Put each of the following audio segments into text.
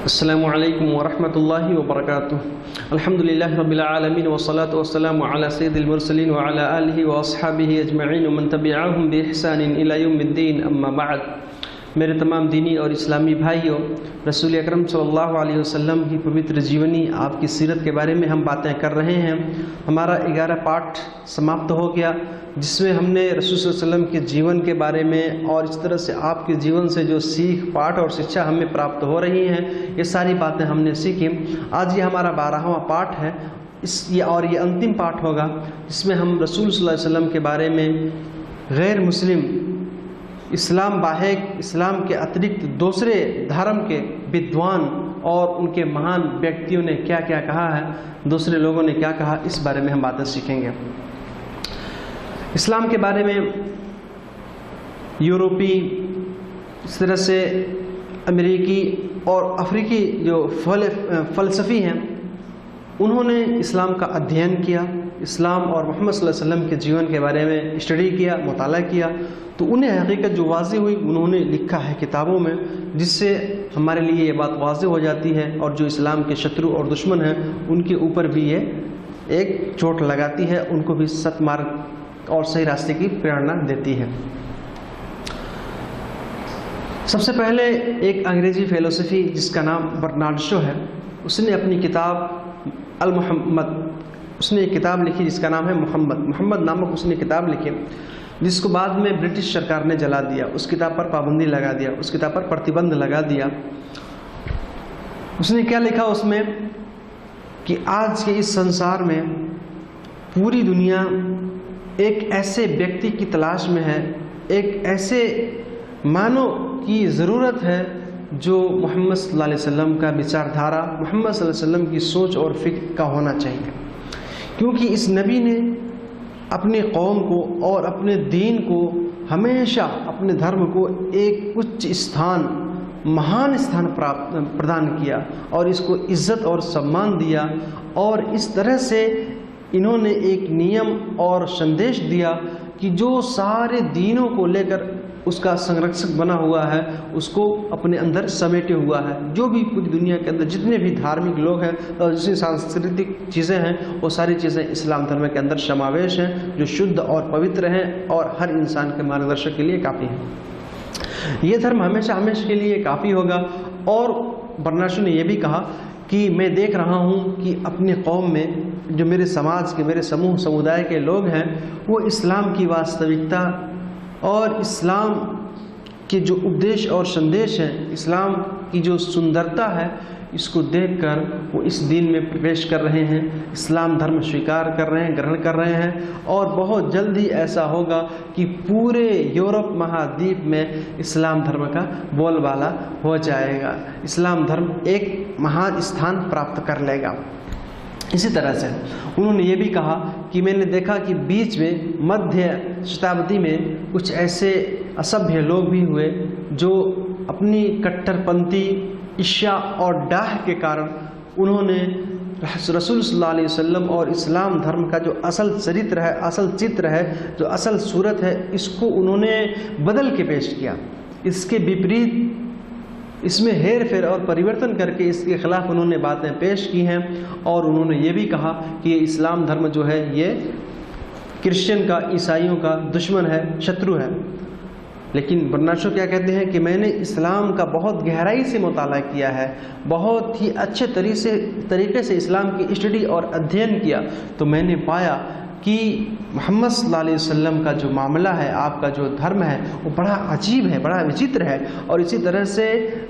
अस्सलामु अलैकुम वरहमतुल्लाहि वबरकातुहू। अल्हम्दुलिल्लाहि रब्बिल आलमीन वस्सलातु वस्सलामु अला सय्यिदिल मुरसलीन व अला आलिहि व अस्हाबिहि अजमईन व मन तबिअहुम बिइहसानिन इला यौमिद्दीन, अम्मा बाद। मेरे तमाम दीनी और इस्लामी भाइयों, रसूल अकरम सल्लल्लाहु अलैहि वसल्लम की पवित्र जीवनी, आपकी सीरत के बारे में हम बातें कर रहे हैं। हमारा 11 पाठ समाप्त हो गया, जिसमें हमने रसूल सल्लल्लाहु अलैहि वसल्लम के जीवन के बारे में और इस तरह से आपके जीवन से जो सीख, पाठ और शिक्षा हमें प्राप्त हो रही हैं, ये सारी बातें हमने सीखी। आज ये हमारा 12वां पाठ है, ये अंतिम पाठ होगा, जिसमें हम रसूल सल्लल्लाहु अलैहि वसल्लम के बारे में गैर मुस्लिम, इस्लाम बाहेक, इस्लाम के अतिरिक्त दूसरे धर्म के विद्वान और उनके महान व्यक्तियों ने क्या क्या कहा है, दूसरे लोगों ने क्या कहा, इस बारे में हम बातें सीखेंगे। इस्लाम के बारे में यूरोपी, इस तरह से अमेरिकी और अफ्रीकी जो फ़लसफ़ी हैं, उन्होंने इस्लाम का अध्ययन किया, इस्लाम और मोहम्मद सल्लल्लाहु अलैहि वसल्लम के जीवन के बारे में स्टडी किया, मुताला किया, तो उन्हें हकीकत जो वाज़ेह हुई उन्होंने लिखा है किताबों में, जिससे हमारे लिए ये बात वाज़ेह हो जाती है और जो इस्लाम के शत्रु और दुश्मन हैं उनके ऊपर भी ये एक चोट लगाती है, उनको भी सत्मार्ग और सही रास्ते की प्रेरणा देती है। सबसे पहले एक अंग्रेज़ी फ़िलोसफ़ी जिसका नाम बर्नार्ड शो है, उसने अपनी किताब अल मुहम्मद, उसने एक किताब लिखी जिसका नाम है मोहम्मद नामक उसने किताब लिखी, जिसको बाद में ब्रिटिश सरकार ने जला दिया। उस किताब पर पाबंदी लगा दिया, उस किताब पर प्रतिबंध लगा दिया। उसने क्या लिखा उसमें कि आज के इस संसार में पूरी दुनिया एक ऐसे व्यक्ति की तलाश में है, एक ऐसे मानव की ज़रूरत है जो मोहम्मद सल्लल्लाहु अलैहि वसल्लम का विचारधारा, मोहम्मद सल्लल्लाहु अलैहि वसल्लम की सोच और फिक्र का होना चाहिए। क्योंकि इस नबी ने अपने कौम को और अपने दीन को हमेशा, अपने धर्म को एक उच्च स्थान, महान स्थान प्रदान किया और इसको इज्जत और सम्मान दिया, और इस तरह से इन्होंने एक नियम और संदेश दिया कि जो सारे दीनों को लेकर उसका संरक्षक बना हुआ है, उसको अपने अंदर समेटे हुआ है। जो भी पूरी दुनिया के अंदर जितने भी धार्मिक लोग हैं और जितनी सांस्कृतिक चीज़ें हैं, वो सारी चीज़ें इस्लाम धर्म के अंदर समावेश हैं, जो शुद्ध और पवित्र हैं और हर इंसान के मार्गदर्शक के लिए काफ़ी है। ये धर्म हमेशा के लिए काफ़ी होगा। और बर्नार्ड शो ने यह भी कहा कि मैं देख रहा हूँ कि अपने कौम में जो मेरे समाज के, मेरे समूह समुदाय के लोग हैं, वो इस्लाम की वास्तविकता और इस्लाम के जो उपदेश और संदेश हैं, इस्लाम की जो सुंदरता है, इसको देखकर वो इस दीन में प्रवेश कर रहे हैं, इस्लाम धर्म स्वीकार कर रहे हैं, ग्रहण कर रहे हैं। और बहुत जल्द ही ऐसा होगा कि पूरे यूरोप महाद्वीप में इस्लाम धर्म का बोलबाला हो जाएगा, इस्लाम धर्म एक महान स्थान प्राप्त कर लेगा। इसी तरह से उन्होंने ये भी कहा कि मैंने देखा कि बीच में मध्य शताब्दी में कुछ ऐसे असभ्य लोग भी हुए जो अपनी कट्टरपंथी, ईर्ष्या और डाह के कारण उन्होंने रसूल सल्लल्लाहु अलैहि वसल्लम और इस्लाम धर्म का जो असल चरित्र है, असल चित्र है, जो असल सूरत है, इसको उन्होंने बदल के पेश किया। इसके विपरीत, इसमें हेर फेर और परिवर्तन करके इसके खिलाफ उन्होंने बातें पेश की हैं। और उन्होंने ये भी कहा कि ये इस्लाम धर्म जो है ये क्रिश्चियन का, ईसाइयों का दुश्मन है, शत्रु है। लेकिन बर्नार्ड शो क्या कहते हैं कि मैंने इस्लाम का बहुत गहराई से मुताला किया है, बहुत ही अच्छे तरीके से इस्लाम की स्टडी और अध्ययन किया, तो मैंने पाया कि मोहम्मद सल्लल्लाहु अलैहि वसल्लम का जो मामला है, आपका जो धर्म है, वो बड़ा अजीब है, बड़ा विचित्र है, और इसी तरह से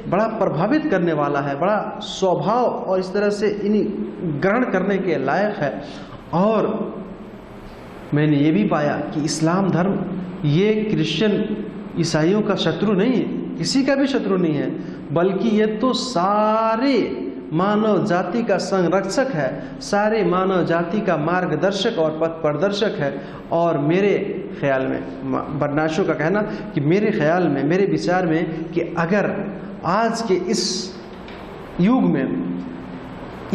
बड़ा प्रभावित करने वाला है, बड़ा स्वभाव और इस तरह से इन्हें ग्रहण करने के लायक है। और मैंने ये भी पाया कि इस्लाम धर्म ये क्रिश्चियन, ईसाइयों का शत्रु नहीं है, किसी का भी शत्रु नहीं है, बल्कि ये तो सारे मानव जाति का संरक्षक है, सारे मानव जाति का मार्गदर्शक और पथ प्रदर्शक है। और मेरे ख्याल में, बर्नार्ड शो का कहना कि मेरे ख्याल में, मेरे विचार में, कि अगर आज के इस युग में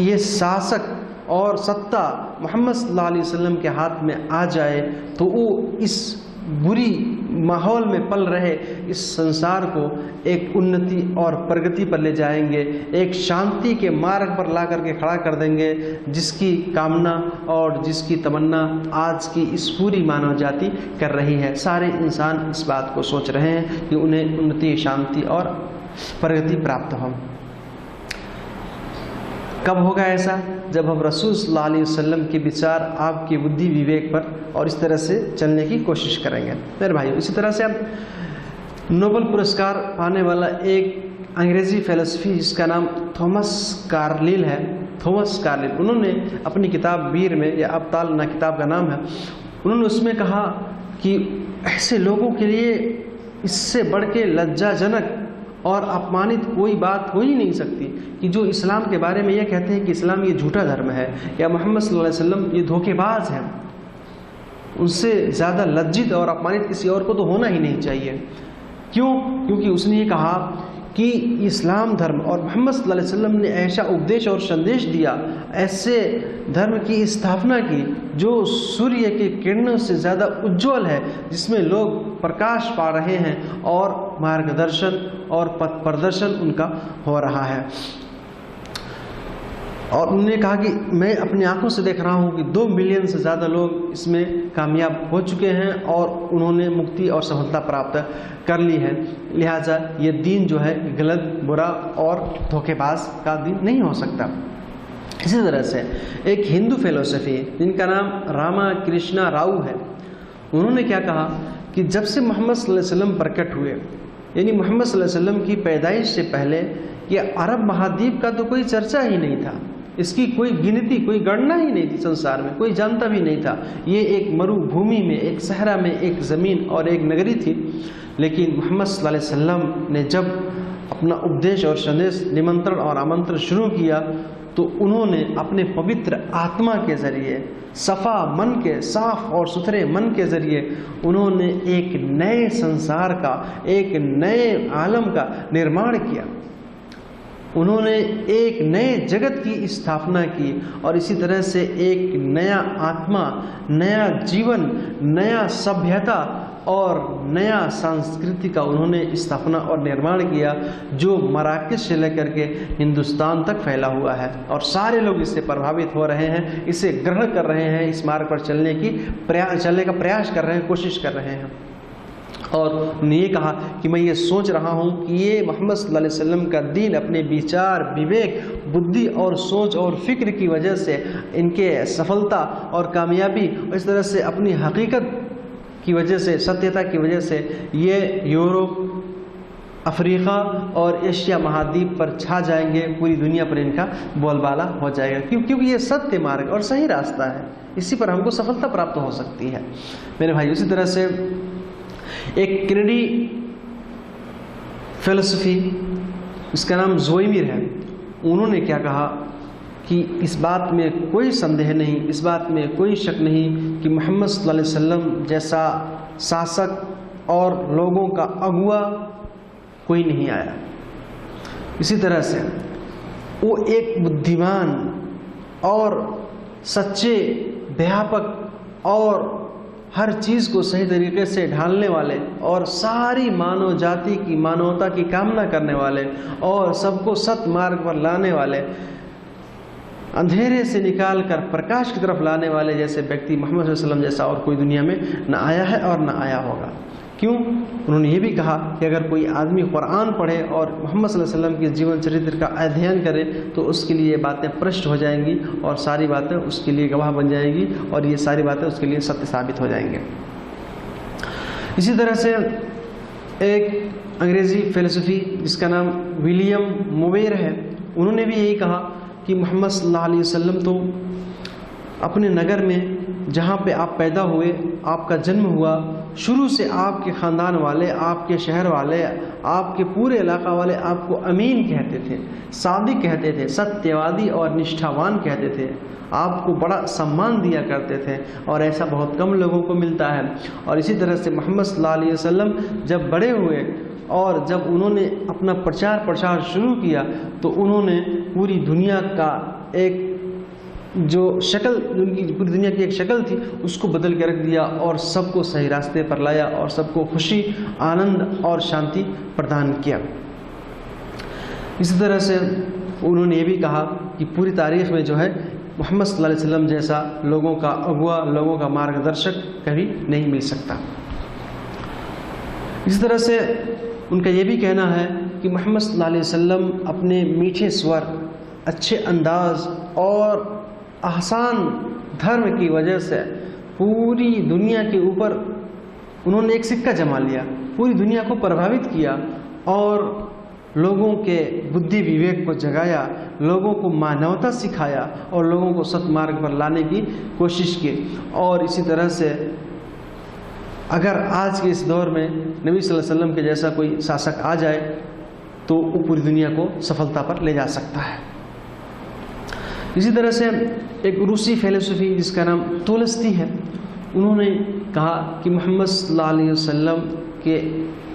ये शासक और सत्ता मोहम्मद सल्लल्लाहु अलैहि वसल्लम के हाथ में आ जाए, तो वो इस बुरी माहौल में पल रहे इस संसार को एक उन्नति और प्रगति पर ले जाएंगे, एक शांति के मार्ग पर ला करके खड़ा कर देंगे, जिसकी कामना और जिसकी तमन्ना आज की इस पूरी मानव जाति कर रही है। सारे इंसान इस बात को सोच रहे हैं कि उन्हें उन्नति, शांति और प्रगति प्राप्त हो। कब होगा ऐसा? जब हम रसूल सल्लल्लाहु अलैहि वसल्लम के विचार, आपकी बुद्धि विवेक पर और इस तरह से चलने की कोशिश करेंगे। मेरे भाइयों, इसी तरह से अब नोबेल पुरस्कार पाने वाला एक अंग्रेजी फिलोसफी जिसका नाम थॉमस कार्लिल है, थॉमस कार्लिल, उन्होंने अपनी किताब वीर में, या अबताल ना किताब का नाम है, उन्होंने उसमें कहा कि ऐसे लोगों के लिए इससे बढ़ के लज्जाजनक और अपमानित कोई बात हो ही नहीं सकती कि जो इस्लाम के बारे में ये कहते हैं कि इस्लाम ये झूठा धर्म है या मोहम्मद सल्लल्लाहु अलैहि वसल्लम ये धोखेबाज हैं। उनसे ज़्यादा लज्जित और अपमानित किसी और को तो होना ही नहीं चाहिए। क्यों? क्योंकि उसने ये कहा कि इस्लाम धर्म और मोहम्मद सल्लल्लाहु अलैहि वसल्लम ने ऐसा उपदेश और संदेश दिया, ऐसे धर्म की स्थापना की जो सूर्य की किरणों से ज़्यादा उज्जवल है, जिसमें लोग प्रकाश पा रहे हैं और मार्गदर्शन और पथ प्रदर्शन उनका हो रहा है। और उन्होंने कहा कि मैं अपनी आंखों से देख रहा हूँ कि 2 मिलियन से ज़्यादा लोग इसमें कामयाब हो चुके हैं और उन्होंने मुक्ति और सफलता प्राप्त कर ली है। लिहाजा ये दीन जो है गलत, बुरा और धोखेबाज का दीन नहीं हो सकता। इसी तरह से एक हिंदू फिलोसफी जिनका नाम रामा कृष्णा राव है, उन्होंने क्या कहा कि जब से मोहम्मद सल्लल्लाहु अलैहि वसल्लम प्रकट हुए, यानी मोहम्मद सल्लल्लाहु अलैहि वसल्लम की पैदाइश से पहले ये अरब महाद्वीप का तो कोई चर्चा ही नहीं था, इसकी कोई गिनती, कोई गणना ही नहीं थी, संसार में कोई जानता भी नहीं था। ये एक मरुभूमि में, एक सहरा में एक ज़मीन और एक नगरी थी। लेकिन मोहम्मद सल्लल्लाहु अलैहि वसल्लम ने जब अपना उपदेश और संदेश, निमंत्रण और आमंत्रण शुरू किया तो उन्होंने अपने पवित्र आत्मा के ज़रिए, सफ़ा मन के, साफ और सुथरे मन के ज़रिए उन्होंने एक नए संसार का, एक नए आलम का निर्माण किया। उन्होंने एक नए जगत की स्थापना की और इसी तरह से एक नया आत्मा, नया जीवन, नया सभ्यता और नया संस्कृति का उन्होंने स्थापना और निर्माण किया, जो मराकश से लेकर के हिंदुस्तान तक फैला हुआ है और सारे लोग इससे प्रभावित हो रहे हैं, इसे ग्रहण कर रहे हैं, इस मार्ग पर चलने का प्रयास कर रहे हैं, कोशिश कर रहे हैं। और उन्होंने ये कहा कि मैं ये सोच रहा हूँ कि ये मोहम्मद सल्लल्लाहु अलैहि वसल्लम का दीन अपने विचार, विवेक, बुद्धि और सोच और फिक्र की वजह से, इनके सफलता और कामयाबी और इस तरह से अपनी हकीकत की वजह से, सत्यता की वजह से ये यूरोप, अफ्रीका और एशिया महाद्वीप पर छा जाएंगे, पूरी दुनिया पर इनका बोलबाला हो जाएगा। क्योंकि ये सत्य मार्ग और सही रास्ता है, इसी पर हमको सफलता प्राप्त हो सकती है। मेरे भाई, उसी तरह से एक कैनेडी फिलोसफी, इसका नाम ज़ोइमिर है, उन्होंने क्या कहा कि इस बात में कोई संदेह नहीं, इस बात में कोई शक नहीं कि मोहम्मद सल्लल्लाहु अलैहि वसल्लम जैसा शासक और लोगों का अगुआ कोई नहीं आया। इसी तरह से वो एक बुद्धिमान और सच्चे, व्यापक और हर चीज़ को सही तरीके से ढालने वाले और सारी मानव जाति की, मानवता की कामना करने वाले और सबको सत मार्ग पर लाने वाले, अंधेरे से निकाल कर प्रकाश की तरफ लाने वाले जैसे व्यक्ति मोहम्मद सल्लल्लाहु अलैहि वसल्लम जैसा और कोई दुनिया में न आया है और न आया होगा। क्यों? उन्होंने ये भी कहा कि अगर कोई आदमी कुरान पढ़े और मोहम्मद सल्लल्लाहु अलैहि वसल्लम के जीवन चरित्र का अध्ययन करे तो उसके लिए बातें प्रष्ट हो जाएंगी और सारी बातें उसके लिए गवाह बन जाएंगी और ये सारी बातें उसके लिए सत्य साबित हो जाएंगे। इसी तरह से एक अंग्रेज़ी फिलोसफी जिसका नाम विलियम मोवेर है, उन्होंने भी यही कहा कि मोहम्मद सल्लल्लाहु अलैहि वसल्लम तो अपने नगर में जहाँ पे आप पैदा हुए, आपका जन्म हुआ, शुरू से आपके ख़ानदान वाले, आपके शहर वाले, आपके पूरे इलाका वाले आपको अमीन कहते थे, सादिक कहते थे, सत्यवादी और निष्ठावान कहते थे, आपको बड़ा सम्मान दिया करते थे और ऐसा बहुत कम लोगों को मिलता है। और इसी तरह से मोहम्मद सल्लल्लाहु अलैहि वसल्लम जब बड़े हुए और जब उन्होंने अपना प्रचार प्रसार शुरू किया तो उन्होंने पूरी दुनिया का एक जो शक्ल, उनकी पूरी दुनिया की एक शक्ल थी, उसको बदल के रख दिया और सबको सही रास्ते पर लाया और सबको खुशी, आनंद और शांति प्रदान किया। इसी तरह से उन्होंने ये भी कहा कि पूरी तारीख़ में जो है मोहम्मद सल्लल्लाहु अलैहि वसल्लम जैसा लोगों का अगुवा, लोगों का मार्गदर्शक कभी नहीं मिल सकता। इसी तरह से उनका ये भी कहना है कि मोहम्मद सल्लल्लाहु अलैहि वसल्लम अपने मीठे स्वर, अच्छे अंदाज और आसान धर्म की वजह से पूरी दुनिया के ऊपर उन्होंने एक सिक्का जमा लिया, पूरी दुनिया को प्रभावित किया और लोगों के बुद्धि विवेक को जगाया, लोगों को मानवता सिखाया और लोगों को सत्मार्ग पर लाने की कोशिश की। और इसी तरह से अगर आज के इस दौर में नबी सल्लल्लाहु अलैहि वसल्लम के जैसा कोई शासक आ जाए तो वो पूरी दुनिया को सफलता पर ले जा सकता है। इसी तरह से एक रूसी फ़िलॉसफी जिसका नाम तोलस्ती है, उन्होंने कहा कि मोहम्मद सल्लल्लाहु अलैहि वसल्लम के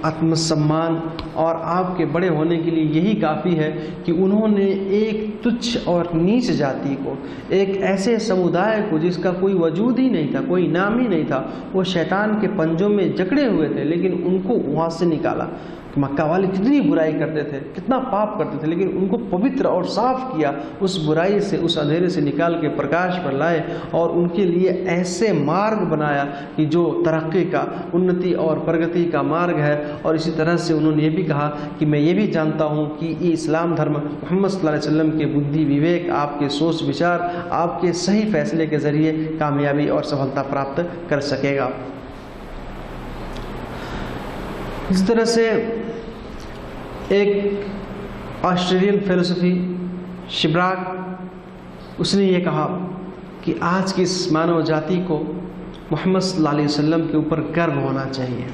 आत्मसम्मान और आपके बड़े होने के लिए यही काफ़ी है कि उन्होंने एक तुच्छ और नीच जाति को, एक ऐसे समुदाय को जिसका कोई वजूद ही नहीं था, कोई नाम ही नहीं था, वो शैतान के पंजों में जकड़े हुए थे, लेकिन उनको वहाँ से निकाला। मक्का वाले कितनी बुराई करते थे, कितना पाप करते थे, लेकिन उनको पवित्र और साफ किया, उस बुराई से, उस अंधेरे से निकाल के प्रकाश पर लाए और उनके लिए ऐसे मार्ग बनाया कि जो तरक्की का, उन्नति और प्रगति का मार्ग है। और इसी तरह से उन्होंने ये भी कहा कि मैं ये भी जानता हूँ कि ये इस्लाम धर्म मोहम्मद सल्लल्लाहु अलैहि वसल्लम के बुद्धि विवेक, आपके सोच विचार, आपके सही फैसले के ज़रिए कामयाबी और सफलता प्राप्त कर सकेगा। इस तरह से एक ऑस्ट्रेलियन फ़िलॉसफी शिब्राक, उसने ये कहा कि आज की इस मानव जाति को मोहम्मद सल्लल्लाहु अलैहि वसल्लम के ऊपर गर्व होना चाहिए,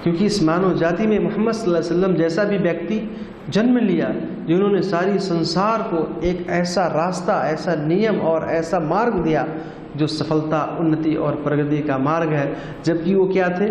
क्योंकि इस मानव जाति में मोहम्मद सल्लल्लाहु अलैहि वसल्लम जैसा भी व्यक्ति जन्म लिया, जिन्होंने सारी संसार को एक ऐसा रास्ता, ऐसा नियम और ऐसा मार्ग दिया जो सफलता, उन्नति और प्रगति का मार्ग है। जबकि वो क्या थे?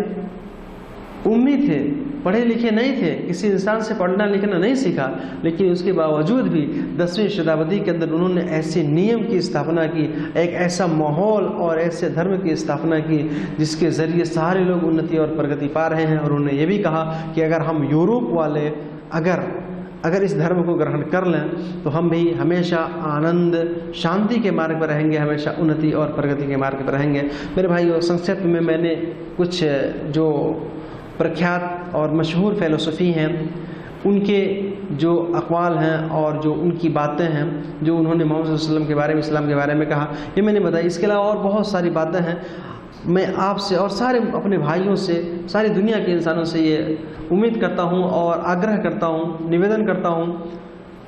उम्मी थे, पढ़े लिखे नहीं थे, किसी इंसान से पढ़ना लिखना नहीं सीखा, लेकिन उसके बावजूद भी 10वीं शताब्दी के अंदर उन्होंने ऐसे नियम की स्थापना की, एक ऐसा माहौल और ऐसे धर्म की स्थापना की जिसके ज़रिए सारे लोग उन्नति और प्रगति पा रहे हैं। और उन्होंने ये भी कहा कि अगर हम यूरोप वाले अगर इस धर्म को ग्रहण कर लें तो हम भी हमेशा आनंद, शांति के मार्ग पर रहेंगे, हमेशा उन्नति और प्रगति के मार्ग पर रहेंगे। मेरे भाइयों, संक्षेप में मैंने कुछ जो प्रख्यात और मशहूर फ़िलॉसफी हैं उनके जो अक़वाल हैं और जो उनकी बातें हैं जो उन्होंने मोहम्मद सल्लल्लाहु अलैहि वसल्लम के बारे में, इस्लाम के बारे में कहा, ये मैंने बताई। इसके अलावा और बहुत सारी बातें हैं। मैं आपसे और सारे अपने भाइयों से, सारी दुनिया के इंसानों से ये उम्मीद करता हूँ और आग्रह करता हूँ, निवेदन करता हूँ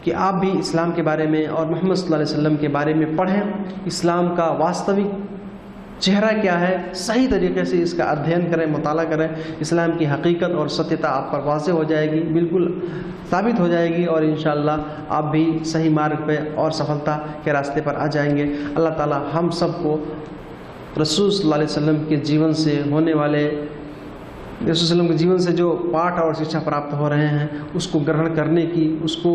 कि आप भी इस्लाम के बारे में और मोहम्मद सल्लल्लाहु अलैहि वसल्लम के बारे में पढ़ें। इस्लाम का वास्तविक चेहरा क्या है, सही तरीके से इसका अध्ययन करें, मुताला करें। इस्लाम की हकीकत और सत्यता आप पर वाज़ेह हो जाएगी, बिल्कुल साबित हो जाएगी और इंशाअल्लाह आप भी सही मार्ग पे और सफलता के रास्ते पर आ जाएंगे। अल्लाह ताला हम सबको रसूल सल्लल्लाहु अलैहि वसल्लम के जीवन से होने वाले, रसूल सल्लम के जीवन से जो पाठ और शिक्षा प्राप्त हो रहे हैं उसको ग्रहण करने की, उसको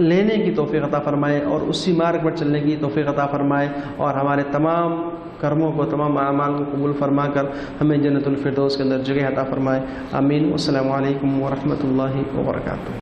लेने की तौफीक अता फरमाए और उसी मार्ग पर चलने की तौफीक अता फरमाए और हमारे तमाम कर्मों को, तमाम अमाल को कबूल फरमा कर हमें जन्नतुल फिरदौस के अंदर जगह अता फरमाए। आमीन। अस्सलामु अलैकुम व रहमतुल्लाहि व बरकातुहू।